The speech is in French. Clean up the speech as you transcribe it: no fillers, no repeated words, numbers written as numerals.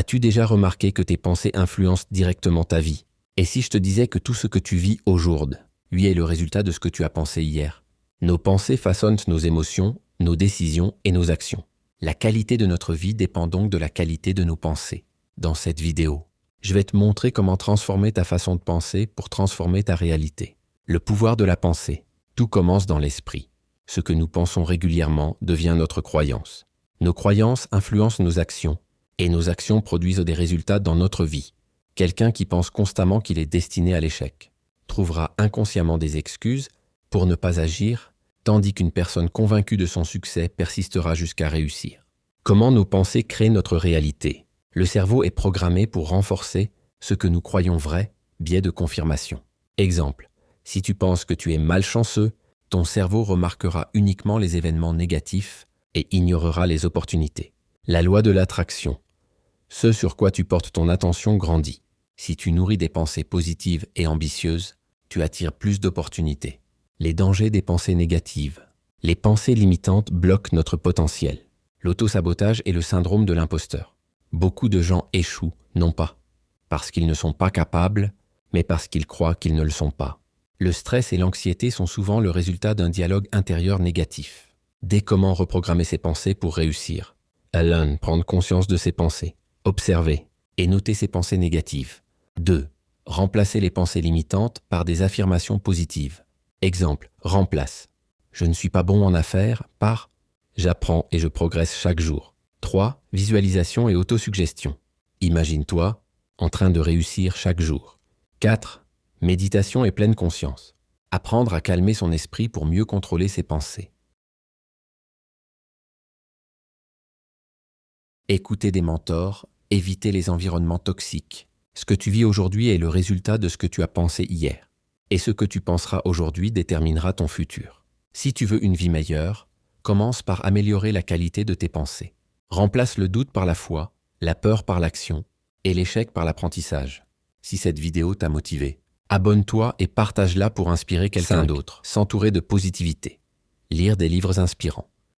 As-tu déjà remarqué que tes pensées influencent directement ta vie? Et si je te disais que tout ce que tu vis aujourd'hui, lui est le résultat de ce que tu as pensé hier? Nos pensées façonnent nos émotions, nos décisions et nos actions. La qualité de notre vie dépend donc de la qualité de nos pensées. Dans cette vidéo, je vais te montrer comment transformer ta façon de penser pour transformer ta réalité. Le pouvoir de la pensée. Tout commence dans l'esprit. Ce que nous pensons régulièrement devient notre croyance. Nos croyances influencent nos actions, et nos actions produisent des résultats dans notre vie. Quelqu'un qui pense constamment qu'il est destiné à l'échec trouvera inconsciemment des excuses pour ne pas agir, tandis qu'une personne convaincue de son succès persistera jusqu'à réussir. Comment nos pensées créent notre réalité? Le cerveau est programmé pour renforcer ce que nous croyons vrai, biais de confirmation. Exemple, si tu penses que tu es malchanceux, ton cerveau remarquera uniquement les événements négatifs et ignorera les opportunités. La loi de l'attraction. Ce sur quoi tu portes ton attention grandit. Si tu nourris des pensées positives et ambitieuses, tu attires plus d'opportunités. Les dangers des pensées négatives. Les pensées limitantes bloquent notre potentiel. L'autosabotage est le syndrome de l'imposteur. Beaucoup de gens échouent, non pas parce qu'ils ne sont pas capables, mais parce qu'ils croient qu'ils ne le sont pas. Le stress et l'anxiété sont souvent le résultat d'un dialogue intérieur négatif. Dès comment reprogrammer ses pensées pour réussir. Alan, prendre conscience de ses pensées, observer et noter ses pensées négatives. 2. Remplacer les pensées limitantes par des affirmations positives. Exemple, remplace. Je ne suis pas bon en affaires par j'apprends et je progresse chaque jour. 3. Visualisation et autosuggestion. Imagine-toi en train de réussir chaque jour. 4. Méditation et pleine conscience. Apprendre à calmer son esprit pour mieux contrôler ses pensées. Écouter des mentors, éviter les environnements toxiques. Ce que tu vis aujourd'hui est le résultat de ce que tu as pensé hier. Et ce que tu penseras aujourd'hui déterminera ton futur. Si tu veux une vie meilleure, commence par améliorer la qualité de tes pensées. Remplace le doute par la foi, la peur par l'action et l'échec par l'apprentissage. Si cette vidéo t'a motivé, abonne-toi et partage-la pour inspirer quelqu'un d'autre. S'entourer de positivité. Lire des livres inspirants.